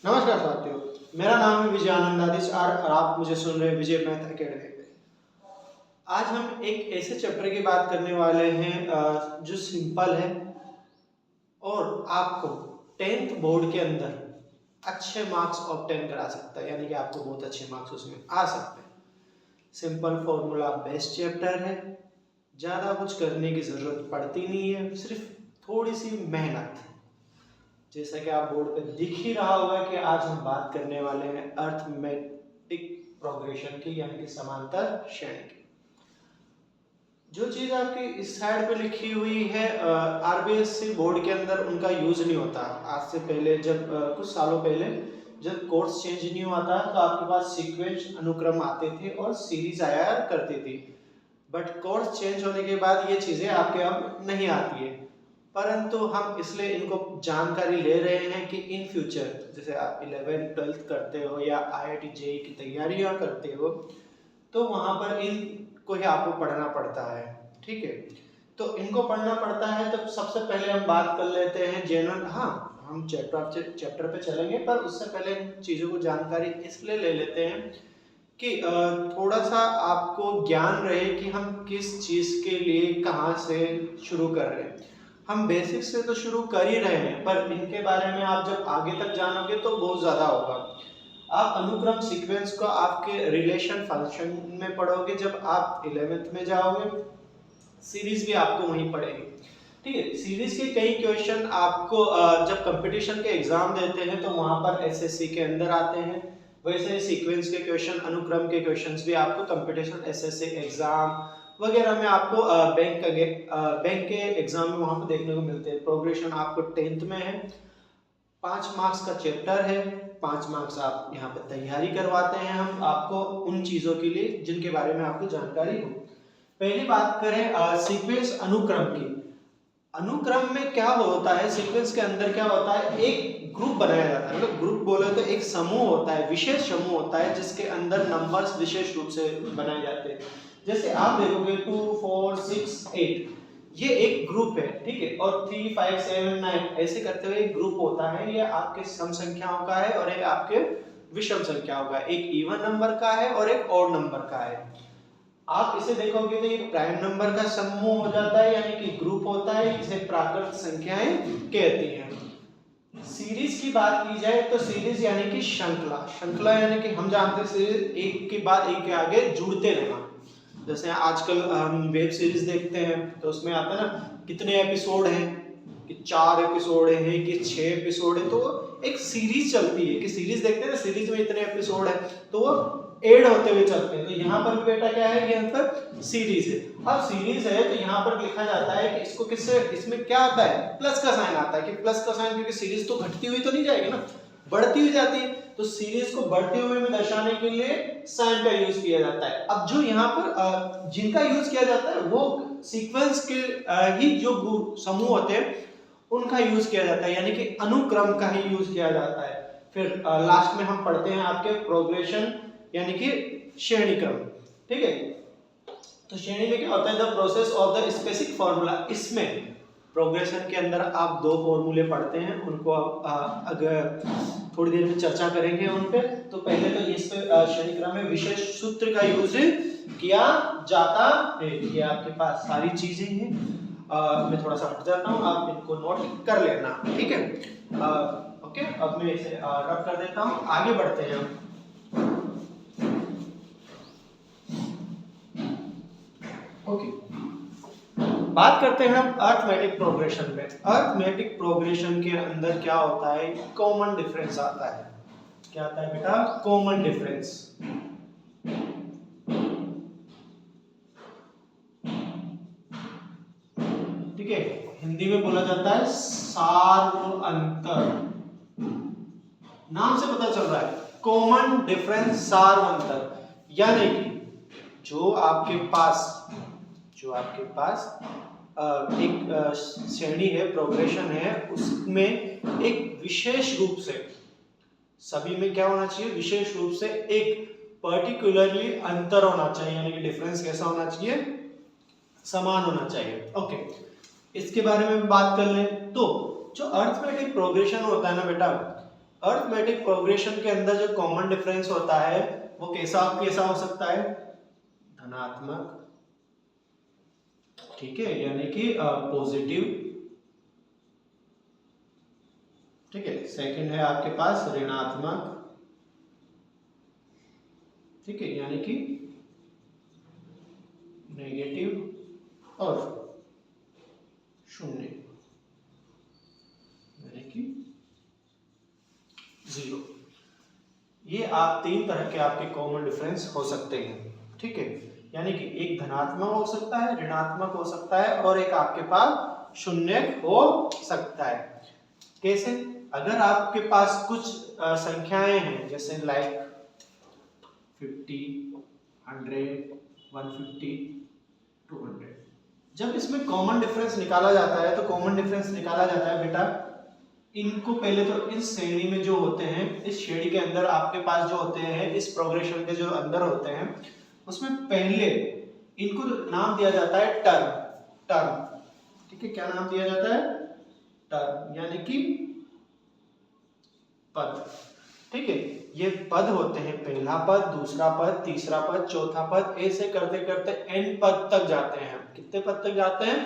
नमस्कार साथियों, मेरा नाम है विजय आनंद आदिश और आप मुझे सुन रहे हैं विजय मैथ अकेडमी पे। आज हम एक ऐसे चैप्टर की बात करने वाले हैं जो सिंपल है और आपको 10th बोर्ड के अंदर अच्छे मार्क्स ऑब्टेन करा सकता है, यानी कि आपको बहुत अच्छे मार्क्स उसमें आ सकते हैं। सिंपल फॉर्मूला बेस्ड चैप्टर है, ज़्यादा कुछ करने की ज़रूरत पड़ती नहीं है, सिर्फ थोड़ी सी मेहनत। जैसा कि आप बोर्ड पे दिख ही रहा होगा कि आज हम बात करने वाले हैं अर्थमेटिक प्रोग्रेशन की, यानी कि समांतर श्रेणी की। जो चीज आपकी इस साइड पे लिखी हुई है आरबीएससी बोर्ड के अंदर उनका यूज नहीं होता। आज से पहले जब कुछ सालों पहले जब कोर्स चेंज नहीं हुआ था तो आपके पास सीक्वेंस अनुक्रम आते थे और सीरीज आया करती थी, बट कोर्स चेंज होने के बाद ये चीजें आपके अब नहीं आती है। परंतु हम इसलिए इनको जानकारी ले रहे हैं कि इन फ्यूचर जैसे आप 11th 12th करते हो या IIT जेईई की तैयारियां करते हो तो वहां पर इनको ही आपको पढ़ना पड़ता है। ठीक है, तो इनको पढ़ना पड़ता है। तो सबसे पहले हम बात कर लेते हैं जनरल। हाँ, हम चैप्टर पे चलेंगे, पर उससे पहले इन चीजों को जानकारी इसलिए ले लेते हैं कि थोड़ा सा आपको ज्ञान रहे कि हम किस चीज के लिए कहाँ से शुरू कर रहे हैं। हम बेसिक से तो शुरू कर ही रहे हैं, पर इनके बारे में आप जब आगे तक जानोगे तो बहुत ज्यादा होगा। आप अनुक्रम सीक्वेंस को आपके रिलेशन फंक्शन में पढ़ोगे जब आप 11th में जाओगे। सीरीज भी आपको वहीं पढ़ेगी। ठीक है, सीरीज के कई क्वेश्चन आपको जब कंपटीशन के एग्जाम देते हैं तो वहां पर एसएससी के अंदर आते हैं। वैसे सीक्वेंस के क्वेश्चन, अनुक्रम के क्वेश्चंस भी आपको कंपटीशन एसएससी एग्जाम वगैरह में आपको बैंक के एग्जाम में वहां पर देखने को मिलते हैं। प्रोग्रेशन आपको 10th में है, 5 मार्क्स का चैप्टर है, 5 मार्क्स आप यहाँ पे तैयारी करवाते हैं हम आपको उन चीजों के लिए जिनके बारे में आपको जानकारी हो। पहली बात करें सीक्वेंस अनुक्रम की। अनुक्रम में क्या होता है, सीक्वेंस के अंदर क्या होता है, एक ग्रुप बनाया जाता है। मतलब ग्रुप बोले तो एक समूह होता है, विशेष समूह होता है जिसके अंदर नंबर्स विशेष रूप से बनाए जाते हैं। जैसे आप देखोगे 2 4 6 8 ये एक ग्रुप है। ठीक है, और 3 5 7 9 ऐसे करते हुए एक ग्रुप होता है। ये आपके सम संख्याओं का है और एक आपके विषम संख्याओं का, एक इवन नंबर का है और एक ऑड नंबर का है। आप इसे देखोगे तो ये प्राइम नंबर का समूह हो जाता है, यानी कि ग्रुप होता है, इसे प्राकृत संख्याएं कहती हैं। सीरीज की बात की जाए तो सीरीज यानी कि श्रृंखला। श्रृंखला यानी कि हम जानते हैं सीरीज एक के बाद एक के आगे जुड़ते रहना। जैसे आजकल हम वेब सीरीज देखते हैं तो उसमें आता है ना कितने एपिसोड हैं, कि 4 एपिसोड है कि 6 एपिसोड है। तो एक सीरीज चलती है कि सीरीज देखते हैं ना, सीरीज में इतने एपिसोड है तो वो ऐड होते हुए चलते हैं। तो यहाँ पर भी बेटा क्या है, यहाँ पर सीरीज है। अब सीरीज है तो यहाँ पर लिखा जाता है कि इसको किससे, इसमें क्या आता है, प्लस का साइन आता है। कि प्लस का साइन, क्योंकि सीरीज तो घटती हुई तो नहीं जाएगी ना, बढ़ती हुई जाती है। तो सीरीज को बढ़ते हुए में दर्शाने के लिए साइन का यूज किया जाता है। अब जो यहाँ पर जिनका यूज किया जाता है वो सीक्वेंस के ही जो समूह होते हैं उनका यूज किया जाता है, यानी कि अनुक्रम का ही यूज किया जाता है। फिर लास्ट में हम पढ़ते हैं आपके प्रोग्रेशन यानी कि श्रेणी क्रम। ठीक है, तो श्रेणी में क्या होता है, the process of the specific formula. इसमें प्रोग्रेशन के अंदर आप 2 फॉर्मूले पढ़ते हैं, उनको अगर थोड़ी देर में चर्चा करेंगे उन पे। तो पहले तो इस पे श्रेणी क्रम में विशेष सूत्र का यूज किया जाता है। ये आपके पास सारी चीजें हैं। मैं थोड़ा सा हट जाता हूँ, आप इनको नोट कर लेना। ठीक है, ओके, अब मैं इसे रब कर देता हूँ, आगे बढ़ते हैं हम। ओके, बात करते हैं हम अर्थमेटिक प्रोग्रेशन पे। अर्थमेटिक प्रोग्रेशन के अंदर क्या होता है, कॉमन डिफरेंस आता है। क्या आता है बेटा, कॉमन डिफरेंस। ठीक है, हिंदी में बोला जाता है सार्व अंतर। नाम से पता चल रहा है, कॉमन डिफरेंस, सार्व अंतर। यानी कि जो आपके पास एक श्रेणी है, प्रोग्रेशन है, उसमें एक विशेष रूप से, सभी में क्या होना चाहिए, विशेष रूप से एक पर्टिकुलरली अंतर होना चाहिए, यानी कि डिफरेंस कैसा होना चाहिए, समान होना चाहिए। ओके, इसके बारे में बात कर लें तो जो अर्थमेटिक प्रोग्रेशन होता है ना बेटा, अर्थमेटिक प्रोग्रेशन के अंदर जो कॉमन डिफरेंस होता है वो कैसा कैसा हो सकता है, धनात्मक, ठीक है, यानी कि पॉजिटिव, ठीक है। सेकंड है आपके पास ऋणात्मक, ठीक है, यानी कि नेगेटिव, और शून्य यानी कि जीरो। ये आप तीन तरह के आपके कॉमन डिफरेंस हो सकते हैं, ठीक है, यानी कि एक धनात्मक हो सकता है, ऋणात्मक हो सकता है, और एक आपके पास शून्य हो सकता है। कैसे? अगर आपके पास कुछ संख्याएं हैं जैसे लाइक 50, 100, 150, 200, जब इसमें कॉमन डिफरेंस निकाला जाता है तो कॉमन डिफरेंस निकाला जाता है बेटा, इनको पहले तो इस श्रेणी में जो होते हैं, इस श्रेणी के अंदर आपके पास जो होते हैं, इस प्रोग्रेशन के जो अंदर होते हैं, उसमें पहले इनको नाम दिया जाता है टर्म, टर्म, ठीक है। क्या नाम दिया जाता है? टर्म, यानी कि पद, ठीक है। ये पद होते हैं, पहला पद, दूसरा पद, तीसरा पद, चौथा पद, ऐसे करते करते n पद तक जाते हैं। कितने पद तक जाते हैं?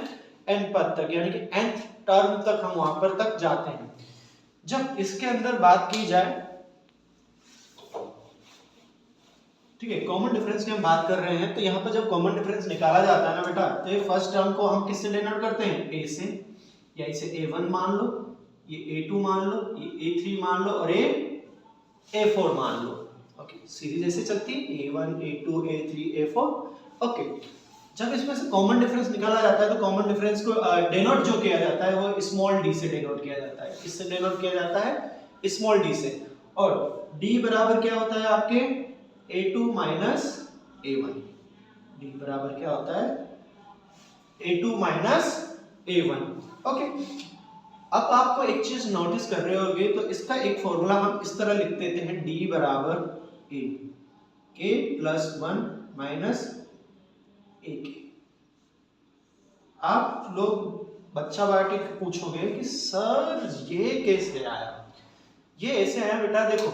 n पद तक, यानी कि nth टर्म तक हम वहां पर तक जाते हैं। जब इसके अंदर बात की जाए, ठीक है, कॉमन डिफरेंस की हम बात कर रहे हैं, तो यहाँ पर जब कॉमन डिफरेंस निकाला जाता है ना बेटा, तो ये फर्स्ट टर्म को हम किससे डिनोट करते हैं? a से, या इसे a1 मान लो, ये a2 मान लो, ये a3 मान लो, और ये a4 मान लो। ओके, सीरीज ऐसे चलती है, a1, a2, a3, a4। Okay, जब इसमें से कॉमन डिफरेंस निकाला जाता है तो कॉमन डिफरेंस को डिनोट जो किया जाता है वो स्मॉल d से डिनोट किया जाता है। किससे डिनोट किया जाता है? स्मॉल d से। और d बराबर क्या होता है आपके? a2 minus a1। d बराबर क्या होता है? a2 minus a1। ओके, अब आपको एक चीज नोटिस कर रहे होगे, तो इसका एक फॉर्मूला हम इस तरह लिख देते हैं, d बराबर a, k plus 1 minus a k। आप लोग बच्चा बाटी पूछोगे कि सर ये कैसे आया? ये ऐसे आया बेटा, देखो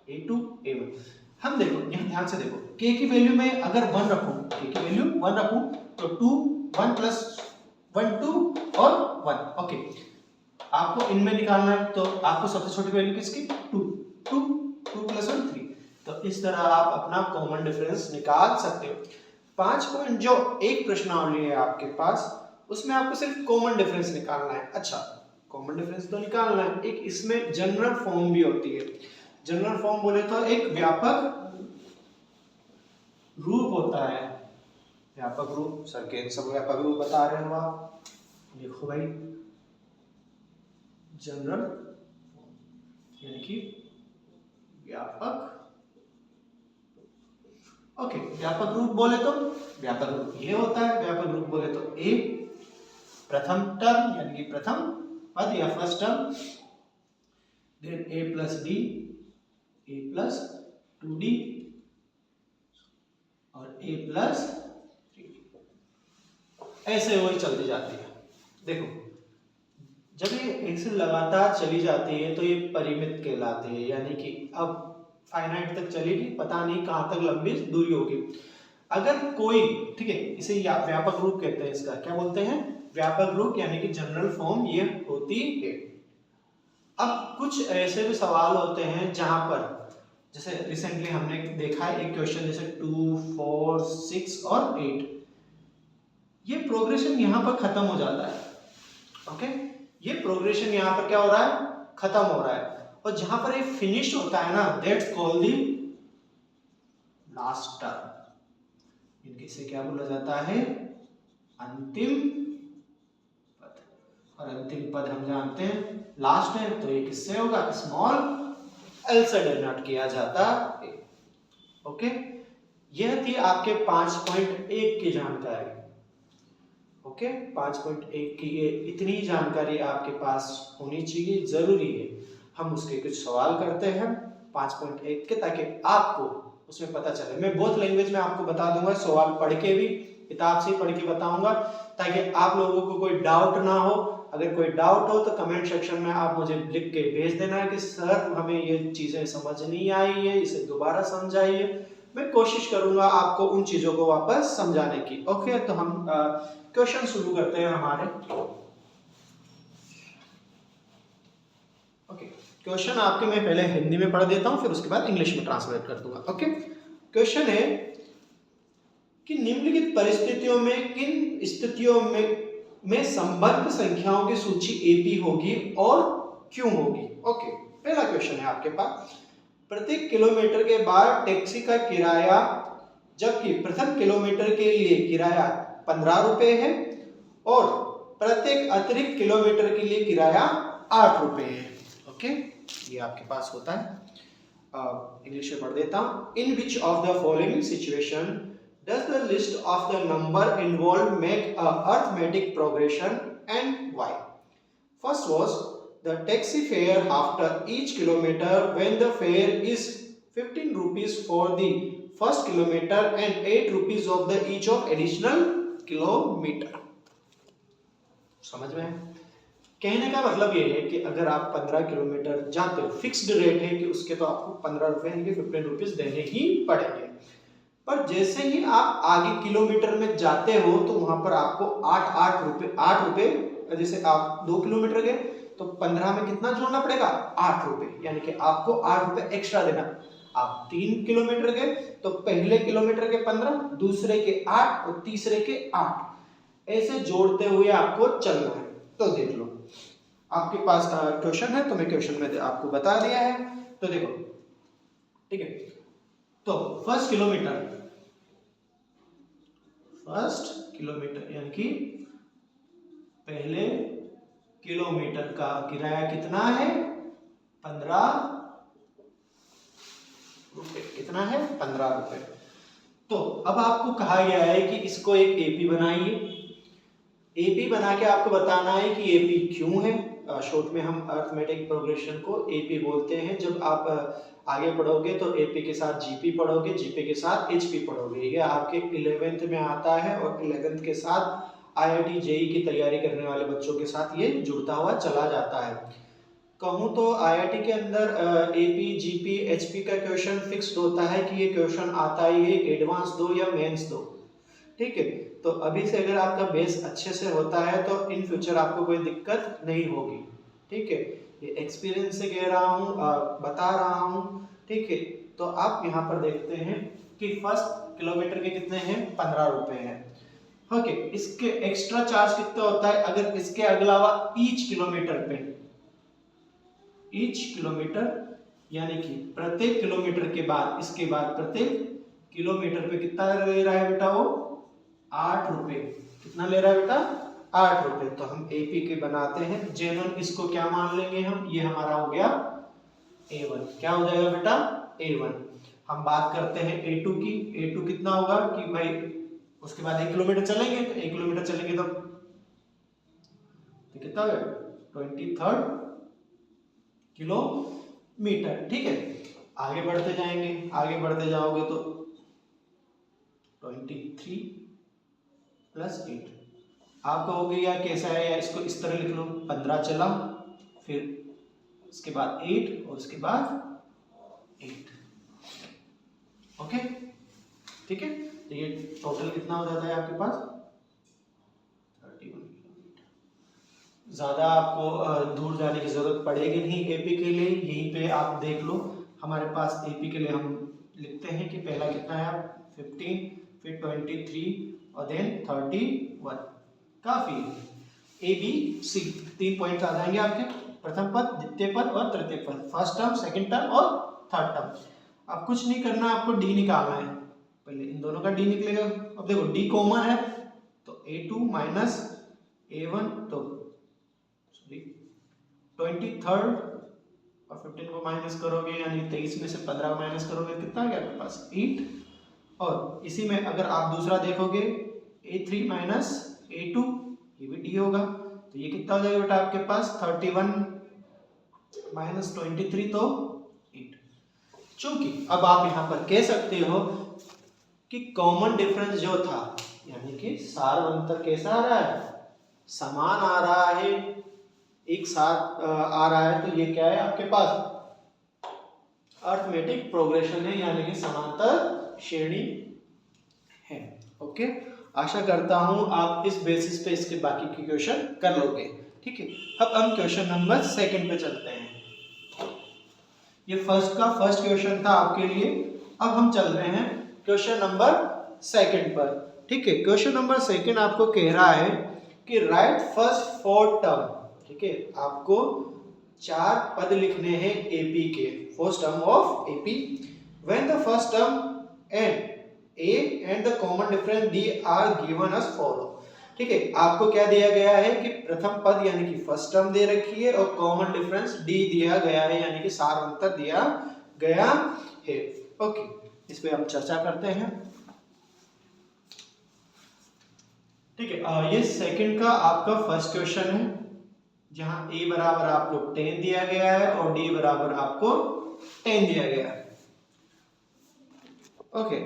a2 a1, हम देखो यहाँ ध्यान से देखो, k की वैल्यू में अगर 1 रखूं, k की वैल्यू 1 रखूं, तो 2, 1 प्लस 1 2 और 1। ओके, आपको इनमें निकालना है, तो आपको सबसे छोटी वैल्यू किसकी? 2, 2, 2 प्लस 1 3। तो इस तरह आप अपना कॉमन डिफरेंस निकाल सकते हो। 5 पॉइंट जो एक प्रश्नावली है आपके पास, उसमें आपको सिर्फ कॉमन डिफरेंस निकालना है। अच्छा, कॉमन डिफरेंस तो निकालना है, एक इसमें जनरल फॉर्म भी होती है। जनरल फॉर्म बोले तो एक व्यापक रूप होता है, व्यापक रूप। सर के सब व्यापक रूप बता रहे हो आप, देखो भाई, जनरल यानी कि व्यापक। ओके, व्यापक रूप बोले तो व्यापक रूप ये होता है, व्यापक रूप बोले तो a प्रथम टर्म यानी कि प्रथम पद या first term, then a plus d, a plus 2d और a प्लस 3d, ऐसे वही चलती जाती है। देखो, जब ये ऐसे लगातार चली जाती है तो ये परिमित कहलाते हैं, यानी कि अब फाइनाइट तक चलेगी, पता नहीं कहां तक लंबी दूरी होगी। अगर कोई, ठीक है, इसे व्यापक रूप कहते हैं, इसका क्या बोलते हैं? व्यापक रूप, यानी कि जनरल फॉर्म ये होती है। अब कुछ ऐसे भी सवाल होते हैं जहां पर, जैसे रिसेंटली हमने देखा है एक क्वेश्चन, जैसे 2, 4, 6 और 8, ये प्रोग्रेशन यहां पर खत्म हो जाता है। ओके, ये प्रोग्रेशन यहां पर क्या हो रहा है? खत्म हो रहा है, और जहां पर ये फिनिश होता है ना, that's called the last term. इसे क्या बोला जाता है? अंतिम पद। और अंतिम पद हम जानते हैं लास्ट है, तो ये किससे होगा? स्मॉल एल से डिनोट किया जाता है। ओके, यह थी आपके 5.1 की जानकारी। ओके, 5.1 की ये इतनी जानकारी आपके पास होनी चाहिए, जरूरी है। हम उसके कुछ सवाल करते हैं 5.1 के, ताकि आपको उसमें पता चले। मैं बोथ लैंग्वेज में आपको बता दूंगा, सवाल पढ़ के भी, किताब से पढ़ के बताऊंगा, ताकि आप लोगों को कोई डाउट ना हो, अगर कोई डाउट हो तो कमेंट सेक्शन में आप मुझे लिख के भेज देना कि सर हमें ये चीज़ें समझ नहीं आई है, इसे दोबारा समझाइए। मैं कोशिश करूंगा आपको उन चीज़ों को वापस समझाने की। ओके, तो हम क्वेश्चन शुरू करते हैं हमारे। ओके, क्वेश्चन आपके मैं पहले हिंदी में पढ़ देता हूँ, फिर उसके बाद इंग्लिश में ट्रांसलेट कर दूंगा। ओके, क्वेश्चन है कि निम्नलिखित परिस्थितियों में किन स्थितियों में संबद्ध संख्याओं की सूची एपी होगी और क्यों होगी। ओके, पहला क्वेश्चन है आपके पास, प्रत्येक किलोमीटर के बाद टैक्सी का किराया, जबकि प्रथम किलोमीटर के लिए किराया 15 रुपए है और प्रत्येक अतिरिक्त किलोमीटर के लिए किराया 8 रुपए है। ओके, ये आपके पास होता है। इंग्लिश में पढ़ देता हूँ। In which of the following situation does the list of the number involved make a arithmetic progression and why? First was the taxi fare after each kilometer when the fare is 15 rupees for the first kilometer and 8 rupees of the each of additional kilometer. समझ में है? कहने का मतलब ये है कि अगर आप 15 किलोमीटर जाते हो, फिक्स्ड रेट है कि उसके तो आपको 15 रुपए यानी कि 15 रुपीज देने ही पड़ेंगे। पर जैसे ही आप आगे किलोमीटर में जाते हो तो वहां पर आपको 8 रुपए, जैसे आप 2 किलोमीटर गए तो 15 में कितना जोड़ना पड़ेगा, 8 रुपए, यानी कि आपको 8 रुपए एक्स्ट्रा देना। आप 3 किलोमीटर गए तो पहले किलोमीटर के 15, दूसरे के 8 और तीसरे के 8, ऐसे जोड़ते हुए आपको चलना है। तो देख लो, आपके पास क्वेश्चन है तो मैं क्वेश्चन में आपको बता दिया है। तो देखो, ठीक है, तो फर्स्ट किलोमीटर यानी कि पहले किलोमीटर का किराया कितना है, 15 रुपए। कितना है, 15 रुपए। तो अब आपको कहा गया है कि इसको एक एपी बनाइए। एपी बना के आपको बताना है कि एपी क्यों है। शॉर्ट में हम अरिथमेटिक प्रोग्रेशन को एपी बोलते हैं। जब आप आगे पढ़ोगे तो एपी के साथ जीपी पढ़ोगे, जीपी के साथ एचपी पढ़ोगे। ये आपके 11th में आता है और 11th के साथ आईआईटी जेई की तैयारी करने वाले बच्चों के साथ ये जुड़ता हुआ चला जाता है। कहूँ तो आईआईटी के अंदर एपी, जीपी, एचपी का क्वेश्चन फिक्स्ड होता है कि ये क्वेश्चन आता ही है एडवांस दो या मेंस दो। ठीक है, तो अभी से अगर आपका बेस अच्छे से होता है तो इन फ्यूचर आपको कोई दिक्कत नहीं होगी। ठीक है, ये एक्सपीरियंस से कह रहा हूँ, बता रहा हूँ। ठीक है, तो आप यहाँ पर देखते हैं कि फर्स्ट किलोमीटर के कितने हैं, 15 रुपए हैं। ओके, इसके एक्स्ट्रा चार्ज कितना होता है अगर इसके अलावा ईच किलोमीटर यानी कि प्रत्येक किलोमीटर के बाद, इसके बाद प्रत्येक किलोमीटर पे कितना ले रहा है बेटा, वो 8 रुपए। कितना ले रहा है बेटा, 8 रुपए। तो हम एपी के बनाते हैं जेनरल, इसको क्या मान लेंगे हम, ये हमारा हो गया A1। क्या हो जाएगा बेटा, A1। हम बात करते हैं A2 की। A2 कितना होगा कि भाई उसके बाद 1 किलोमीटर चलेंगे, तो 1 किलोमीटर चलेंगे तो कितना होगा, 23rd किलोमीटर। ठीक है, आगे बढ़ते जाएंगे, आगे बढ़ते जाओगे तो 23 + 8 आप कहोगे यार कैसा है, या इसको इस तरह लिख लो, 15 चला, फिर उसके बाद 8 और उसके बाद 8। ओके, ठीक है, तो ये टोटल कितना हो जाता है आपके पास, 31 किलोमीटर। ज्यादा आपको दूर जाने की जरूरत पड़ेगी नहीं एपी के लिए, यहीं पे आप देख लो। हमारे पास एपी के लिए हम लिखते हैं कि पहला कितना है, 15, फिर 23 और देन 31। काफी ए बी सी 3 पॉइंट आ जाएंगे आपके, प्रथम पद, द्वितीय पद और तृतीय पद, फर्स्ट टर्म, सेकंड टर्म और थर्ड टर्म। अब कुछ नहीं करना, आपको डी निकालना है। पहले इन दोनों का डी निकलेगा। अब देखो डी कॉमन है तो A2 माइनस A1, तो सॉरी 23rd और 15 को माइनस करोगे यानी 23 में से 15 माइनस करोगे, कितना आ गया आपके पास, 8। और इसी में अगर आप दूसरा देखोगे A3 माइनस A2, ये भी डी होगा, तो ये कितना हो जाएगा बेटा आपके पास, 31 माइनस 23 तो 8। चूंकि अब आप यहाँ पर कह सकते हो कि कॉमन डिफरेंस जो था, यानी कि सार अंतर कैसा आ रहा है, समान आ रहा है, एक साथ आ रहा है, तो ये क्या है आपके पास अर्थमेटिक प्रोग्रेशन है, यानी कि समांतर श्रेणी है। ओके, आशा करता हूं आप इस बेसिस पे इसके बाकी के क्वेश्चन कर लोगे। ठीक है, अब हम क्वेश्चन नंबर 2 पे चलते हैं। ये फर्स्ट क्वेश्चन था आपके लिए। अब हम चल रहे हैं क्वेश्चन नंबर 2 पर। ठीक है, क्वेश्चन नंबर 2 आपको कह रहा है कि राइट फर्स्ट 4 टर्म। ठीक है, आपको 4 पद लिखने हैं एपी के, first term of AP, when the first term and A and the common difference D are given as follow। ठीक है, आपको क्या दिया गया है कि प्रथम पद यानी कि फर्स्ट टर्म दे रखी है और कॉमन डिफरेंस D दिया गया है, यानी कि सार अंतर दिया गया है। ओके, इस पे हम चर्चा करते हैं। ठीक है, ये सेकंड का आपका फर्स्ट क्वेश्चन है, जहां A बराबर आपको 10 दिया गया है और D बराबर आपको 10 दिया गया है। ओके,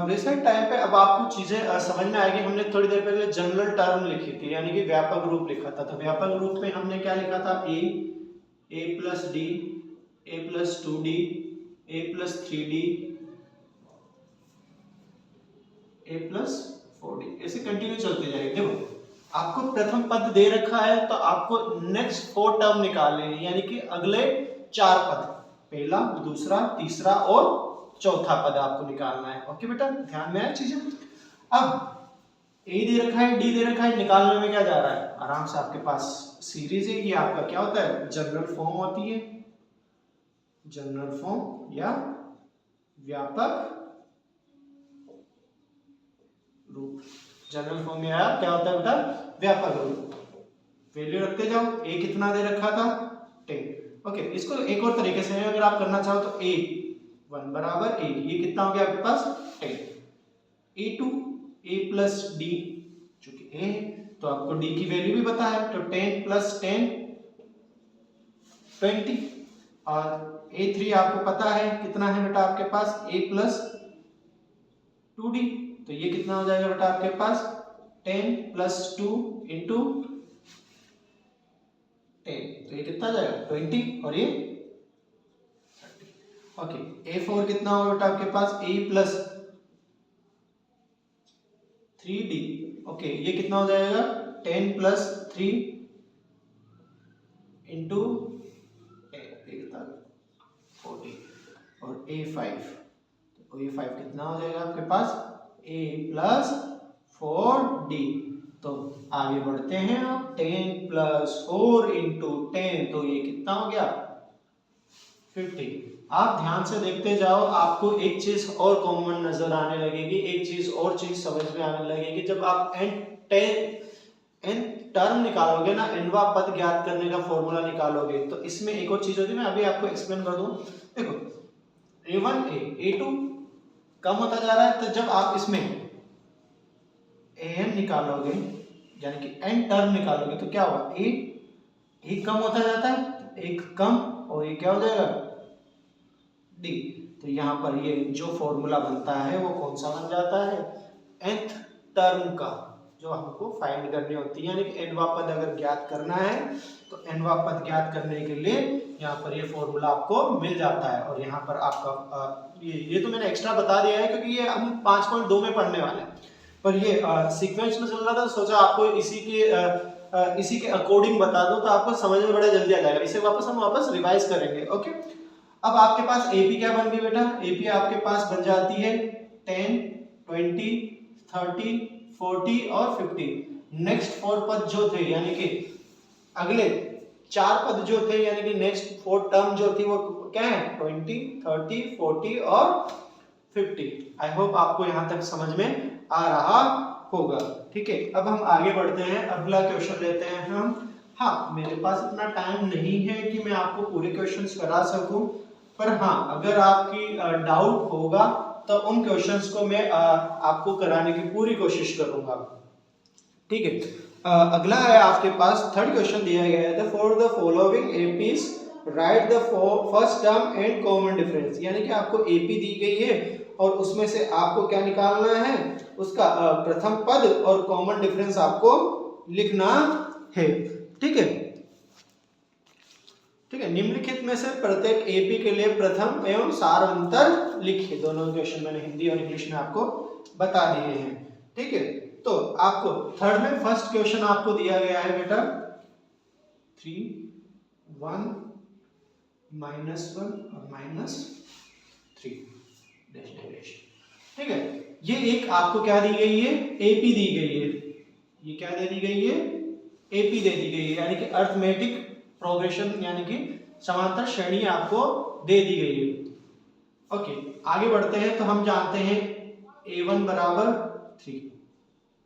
रिसेंट टाइम पे अब आपको चीजें समझ में आएगी। हमने थोड़ी देर पहले जनरल टर्म लिखी थी, यानी कि व्यापक रूप लिखा था। तो व्यापक रूप में हमने क्या लिखा था, a plus D, a plus 2d, a plus 3d, a plus 4d, ऐसे कंटिन्यू चलते जाएंगे। देखो, आपको प्रथम पद दे रखा है तो आपको नेक्स्ट 4 टर्म निकालने हैं, यानी कि अगले 4 पद, पहला, दूसरा, तीसरा और चौथा पद आपको निकालना है। ओके बेटा, ध्यान में है चीजें। अब ए दे रखा है, डी दे रखा है, निकालने में क्या जा रहा है, आराम से आपके पास सीरीज है। ये आपका क्या होता है, जनरल फॉर्म होती है, जनरल फॉर्म या व्यापक रूप। जनरल फॉर्म या क्या होता है बेटा, व्यापक रूप। वैल्यू रखते जाओ, ए कितना दे रखा था, 10। ओके, इसको एक और तरीके से अगर आप करना चाहो तो ए 1 बराबर 8, ये कितना हो गया आपके पास 10। a2 a प्लस डी, चूंकि a है तो आपको d की वैल्यू भी पता है, तो 10 प्लस 10 20, और a3 आपको पता है कितना है बेटा आपके पास, a प्लस 2d, तो ये कितना हो जाएगा बेटा आपके पास 10 प्लस 2 इंटू 10, तो ये कितना जाएगा 20, और ये ओके। A4 कितना होगा बेटा आपके पास, a प्लस 3d, ओके, ये कितना हो जाएगा 10 प्लस 3 इंटू 40, और A5, तो A5 कितना हो जाएगा आपके पास, a प्लस 4d। तो आगे बढ़ते हैं आप, 10 प्लस 4 इंटू 10, तो ये कितना हो गया 50। आप ध्यान से देखते जाओ, आपको एक चीज और कॉमन नजर आने लगेगी, एक चीज और चीज समझ में आने लगेगी। जब आप एन टर्म निकालोगे ना, एनवा पद ज्ञात करने का फॉर्मूला निकालोगे, तो इसमें एक और चीज होती है, मैं अभी आपको एक्सप्लेन कर दूं। देखो, a1 a2 कम होता जा रहा है, तो जब आप इसमें an निकालोगे, यानी कि n टर्म निकालोगे, तो क्या होगा, एक कम होता जाता है, एक कम, और ये क्या हो जाएगा डी। तो यहाँ पर ये जो फॉर्मूला बनता है वो कौन सा बन जाता है, nth टर्म का, जो हमको फाइंड करनी होती है। यानी कि nवा पद अगर ज्ञात करना है तो nवा पद ज्ञात करने के लिए यहाँ पर ये फॉर्मूला आपको मिल जाता है। और यहाँ पर आपका ये तो मैंने एक्स्ट्रा बता दिया है, क्योंकि ये हम 5.2 में पढ़ने वाले हैं, पर ये सीक्वेंस में चल रहा था, सोचा आपको इसी के अकॉर्डिंग बता दो, तो आपको समझ में बड़ा जल्दी आ जाएगा। इसे हम वापस रिवाइज करेंगे। ओके, अब आपके पास एपी क्या बन गई बेटा, एपी आपके पास बन जाती है 10, 20, 30, 40 और 50। नेक्स्ट 4 पद जो थे, यानी कि अगले 4 पद जो थे, यानी कि नेक्स्ट 4 टर्म जो थी, वो क्या है 20, 30, 40 और 50। आई होप आपको यहाँ तक समझ में आ रहा होगा। ठीक है, अब हम आगे बढ़ते हैं, अगला क्वेश्चन लेते हैं हम। हाँ, मेरे पास इतना टाइम नहीं है कि मैं आपको पूरे क्वेश्चंस करा सकूं, पर हाँ, अगर आपकी डाउट होगा तो उन क्वेश्चंस को मैं आपको कराने की पूरी कोशिश करूंगा। ठीक है, अगला है आपके पास थर्ड क्वेश्चन दिया गया है, for the following APs right the first term and common difference. यानी कि आपको एपी दी गई है और उसमें से आपको क्या निकालना है, उसका प्रथम पद और कॉमन डिफरेंस आपको लिखना है। ठीक है, ठीक है। निम्नलिखित में से प्रत्येक एपी के लिए प्रथम एवं सार अंतर लिखिए। दोनों क्वेश्चन मैंने हिंदी और इंग्लिश में आपको बता दिए हैं। ठीक है, तो आपको थर्ड में फर्स्ट क्वेश्चन आपको दिया गया है बेटा 3 1 -1 और -3 डैश डैश। ठीक है, ये एक आपको क्या दी गई है, एपी दी गई है। ये क्या दे दी गई है, एपी दे दी गई है, यानी कि अर्थमेटिक प्रोग्रेशन यानी कि समांतर श्रेणी आपको दे दी गई है। ओके, आगे बढ़ते हैं। तो हम जानते हैं a1 बराबर 3,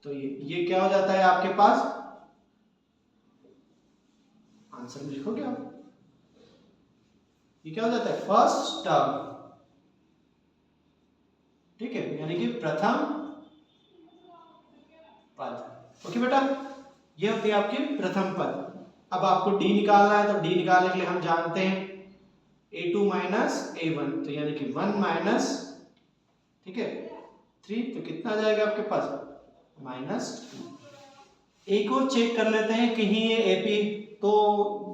तो ये क्या हो जाता है आपके पास, आंसर में लिखोगे आप, ये क्या हो जाता है फर्स्ट टर्म। ठीक है, यानी कि प्रथम पद। ओके बेटा, ये होती है आपकी प्रथम पद। अब आपको डी निकालना है, तो डी निकालने के लिए हम जानते हैं a2 माइनस a1, तो यानी कि 1 माइनस, ठीक है 3, तो कितना आ जाएगा आपके पास -2। एक और चेक कर लेते हैं, कहीं ये एपी तो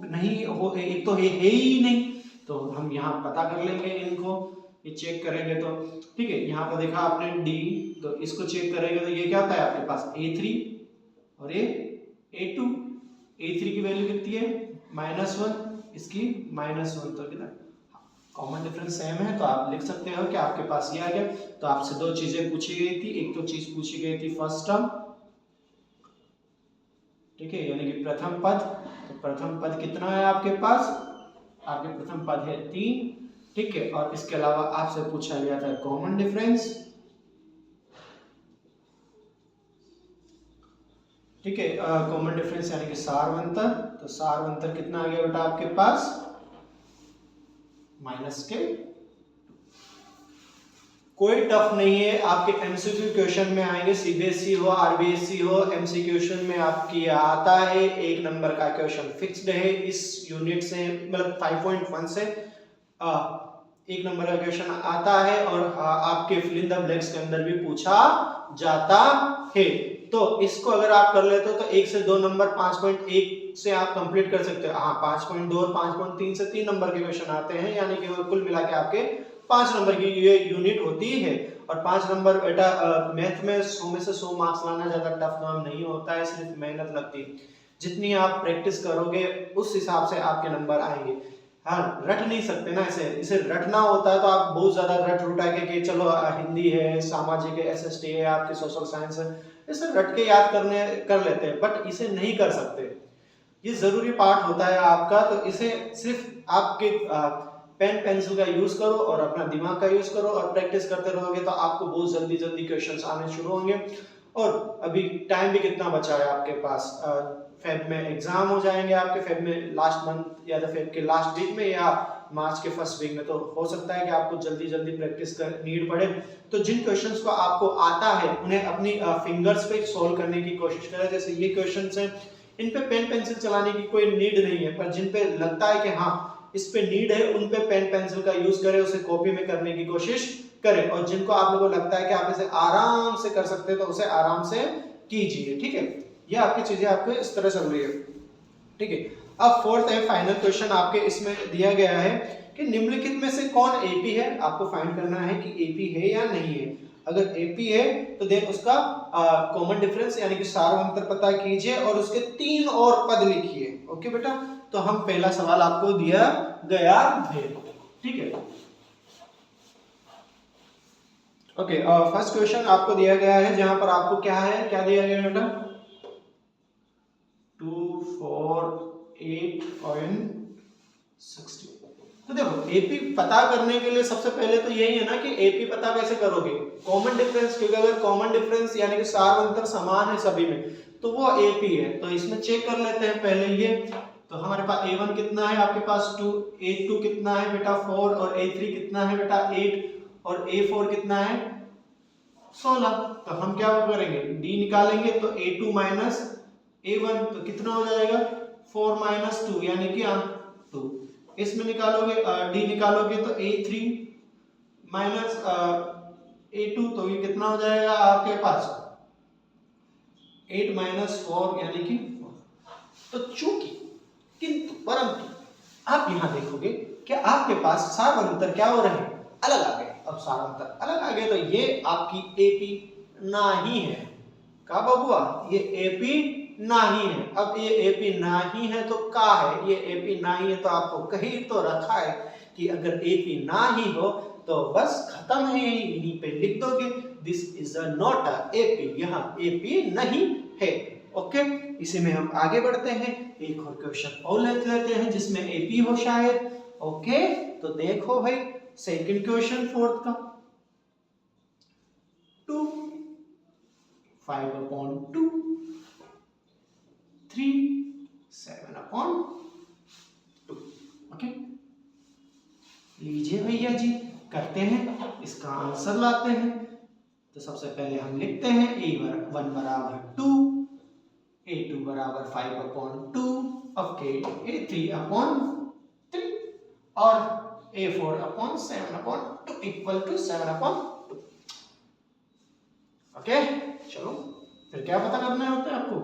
नहीं हो, एक तो है ही नहीं, तो हम यहाँ पता कर लेंगे इनको, ये चेक करेंगे तो ठीक है। यहाँ पर देखा आपने डी, तो इसको चेक करेंगे तो ये क्या होता है आपके पास a3 और ये a2। a3 की वैल्यू कितनी है -1, इसकी -1, तो कितना कॉमन डिफरेंस सेम है, तो आप लिख सकते हो कि आपके पास ये आ गया। तो आपसे दो चीजें पूछी गई थी, एक तो चीज पूछी गई थी फर्स्ट टर्म, ठीक है, यानी कि प्रथम पद। तो प्रथम पद कितना है आपके पास, आपके प्रथम पद है 3, ठीक है। और इसके अलावा आपसे पूछा गया था कॉमन डिफरेंस, ठीक है, कॉमन डिफरेंस यानी कि सारवंतर। तो सारवंतर कितना आ गया बेटा आपके पास माइनस के। कोई टफ नहीं है, आपके एमसीक्यू क्वेश्चन में आएंगे, सीबीएसई हो आरबीएसई हो, एमसीक्यू क्वेश्चन में आपकी आता है, 1 नंबर का क्वेश्चन फिक्स्ड है इस यूनिट से, मतलब 5.1 से 1 नंबर का क्वेश्चन आता है, और आपके फिल इन द ब्लैंक्स के अंदर भी पूछा जाता है। तो इसको अगर आप कर लेते हो तो 1 से 2 नंबर 5.1 से आप कंप्लीट कर सकते हो। हाँ, 5.2 और 5.3 से 3 नंबर के क्वेश्चन आते हैं, यानी कि कुल मिला के आपके 5 नंबर की ये यूनिट होती है। और 5 नंबर बेटा मैथ में 100 में से 100 मार्क्स लाना ज्यादा टफ काम नहीं होता है, सिर्फ मेहनत लगती है। जितनी आप प्रैक्टिस करोगे उस हिसाब से आपके नंबर आएंगे। हाँ, रट नहीं सकते ना, इसे रटना होता है तो आप बहुत ज्यादा रट रुटा के चलो हिंदी है, सामाजिक है, एसएसटी है, आपके सोशल साइंस है, इसे रट के याद कर लेते हैं, बट इसे नहीं कर सकते। ये जरूरी पार्ट होता है आपका, तो इसे सिर्फ आपके पेन पेंसिल का यूज करो और अपना दिमाग का यूज करो और प्रैक्टिस करते रहोगे तो आपको बहुत जल्दी जल्दी क्वेश्चंस आने शुरू होंगे। और अभी टाइम भी कितना बचा है आपके पास, फेब में एग्जाम हो जाएंगे आपके, फेब में लास्ट मंथ या तो फेब के लास्ट वीक में या मार्च के फर्स्ट वीक में, तो हो सकता है कि आपको जल्दी जल्दी प्रैक्टिस कर नीड पड़े। तो जिन क्वेश्चंस को आपको आता है उन्हें अपनी फिंगर्स पे सोल्व करने की कोशिश करें। जैसे ये क्वेश्चंस हैं, इन पे पेन पेंसिल चलाने की कोई नीड नहीं है, पर जिन पे लगता है कि हाँ इस पे नीड है, उन पे पेन पेंसिल का यूज करें, उसे कॉपी में करने की कोशिश करें। और जिनको आप लोगों को लगता है कि आप इसे आराम से कर सकते हैं तो उसे आराम से कीजिए। ठीक है, ये आपकी चीजें आपको इस तरह चल रही है। ठीक है, अब फोर्थ एंड फाइनल क्वेश्चन आपके इसमें दिया गया है कि निम्नलिखित में से कौन एपी है। आपको फाइंड करना है कि एपी है या नहीं है। अगर एपी है तो देन उसका कॉमन डिफरेंस यानी कि सारवंतर पता कीजिए और उसके 3 और पद लिखिए। ओके बेटा, तो हम पहला सवाल आपको दिया गया है। ठीक है, ओके, फर्स्ट क्वेश्चन आपको दिया गया है जहां पर आपको क्या है, क्या दिया गया बेटा 2 4 8 और 60। तो देखो एपी पता करने के लिए सबसे पहले तो यही है ना कि एपी पता कैसे करोगे, कॉमन डिफरेंस, क्योंकि अगर कॉमन डिफरेंस यानी कि सारवंतर समान है सभी में तो वो एपी है। तो इसमें चेक कर लेते हैं पहले ये, तो हमारे पास a1 कितना है आपके पास 2, a2 कितना है बेटा 4 और a3 कितना है बेटा 8 और a4 कितना है 16। तो हम क्या करेंगे d निकालेंगे, तो a2 माइनस a1 तो कितना हो जाएगा 4 माइनस 2 यानी कि 2। इसमें निकालोगे d निकालोगे तो a3 माइनस a2 तो ये कितना हो जाएगा आपके पास 8 माइनस 4 यानी कि 4। तो चूंकि, किंतु, परंतु आप यहाँ देखोगे कि आपके पास सारांतर क्या हो रहे हैं, अलग आ गए। अब सारांतर अलग आ गए तो ये आपकी एपी नहीं है। का बबुआ, ये एपी नहीं है। अब ये एपी नहीं है तो का है, ये एपी नहीं है तो आपको कहीं तो रखा है कि अगर एपी नहीं हो तो बस खत्म है, यहीं पे लिख दोगे this is not a AP, यहाँ एपी नहीं है। ओके, इसी में हम आगे बढ़ते हैं, एक और क्वेश्चन और लेते हैं जिसमें एपी हो शायद। ओके, तो देखो भाई सेकंड क्वेश्चन फोर्थ का, 2 5/2 3 7/2। ओके, लीजिए भैया जी, करते हैं, इसका आंसर लाते हैं। तो सबसे पहले हम लिखते हैं a1 बराबर 2, a2 बराबर 5/2, ओके, a3/3 और a4/7/2 इक्वल टू 7/2। ओके, चलो फिर क्या पता करना होता है आपको,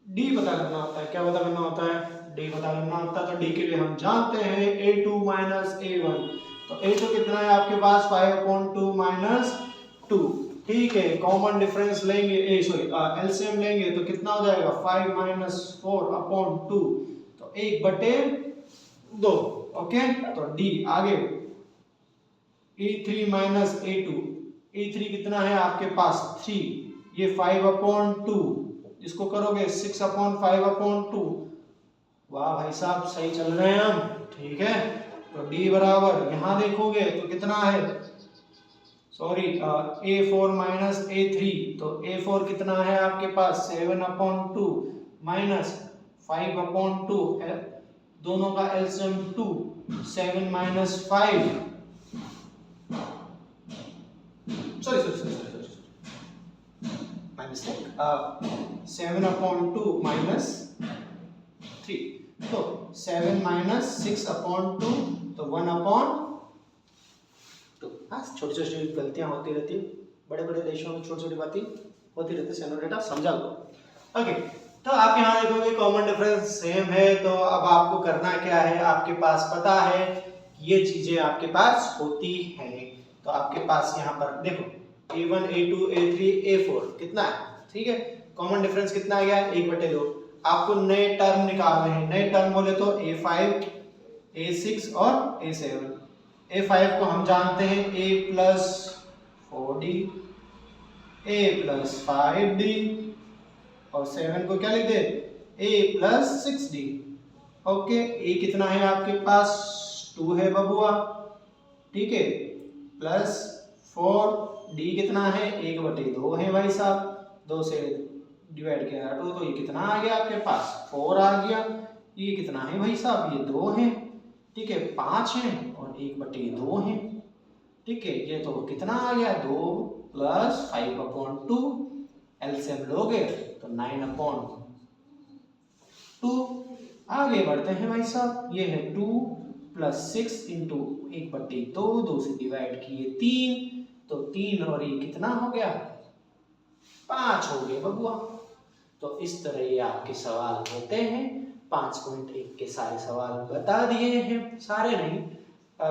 डी पता करना होता है। क्या पता करना होता है, डी पता करना होता है। तो डी के लिए हम जानते हैं a2 माइनस a1, तो a2 कितना है आपके पास 5/2 माइनस 2, ठीक है। कॉमन डिफरेंस लेंगे, एलसीएम लेंगे तो कितना हो जाएगा 5 माइनस 4/2, तो 1/2। ओके, तो डी आगे e3 माइनस a2, e3 कितना है आपके पास 3, ये 5/2, इसको करोगे 6/5/2। वाह भाई साहब, सही चल रहे हैं हम, ठीक है। तो d बराबर यहां देखोगे तो कितना है, सॉरी a4 माइनस a3, तो a4 कितना है आपके पास 7/2 माइनस 5/2, दोनों का LCM 2, 7 minus 5, sorry my mistake, 7/2 minus 3, तो 7 माइनस 6/2, तो 1/2। हाँ, छोटी छोटी गलतियां होती रहती है, बड़े बड़े देशों में छोटी छोटी बातें होती रहती है, सेनोरेटा समझा लो। ओके, तो आप यहाँ देखोगे कॉमन डिफरेंस सेम है। तो अब आपको करना क्या है, आपके पास पता है ये चीजें आपके पास होती हैं। तो आपके पास यहाँ पर देखो a1 a2 a3 a4 कितना है, ठीक है। कॉमन डिफरेंस कितना आ गया 1/2। आपको नए टर्म निकालने हैं, नए टर्म बोले तो a5 a6 और a7। a5 को हम जानते हैं a plus 4d, a plus 5d, और 7 को क्या लिख दे a plus 6d। Okay, a कितना है आपके पास 2 है बबुआ, ठीक है, प्लस 4d कितना है 1/2 है भाई साहब, 2 से डिवाइड किया 2, तो ये कितना आ गया आपके पास 4 आ गया। ये कितना है भाई साहब, ये 2 है, ठीक है, 5 है और 1/2 है, ठीक है। ये तो कितना आ गया 2 प्लस 5/2, एलसीएम लोगे तो 9/2। आगे बढ़ते हैं भाई साहब, ये है 2 प्लस 6 इंटू 1/2, 2 से डिवाइड किए 3, तो 3 और ये कितना हो गया 5 हो गए बबुआ। तो इस तरह ये आपके सवाल होते हैं। 5.1 के सारे सवाल बता दिए हैं, सारे नहीं,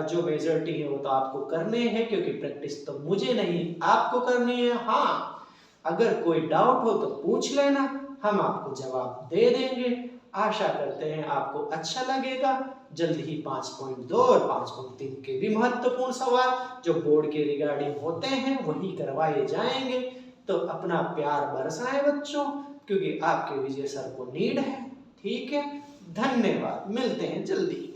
जो मेजॉरिटी है वो तो आपको करने हैं, क्योंकि प्रैक्टिस तो मुझे नहीं आपको करनी है। हाँ, अगर कोई डाउट हो तो पूछ लेना, हम आपको जवाब दे देंगे। आशा करते हैं आपको अच्छा लगेगा। जल्दी ही 5.2 और 5.3 के भी महत्वपूर्ण सवाल जो बोर्ड के रिगार्डिंग होते हैं वही करवाए जाएंगे। तो अपना प्यार बरसाएं बच्चों, क्योंकि आपके विजय सर को नीड है। ठीक है, धन्यवाद, मिलते हैं जल्दी।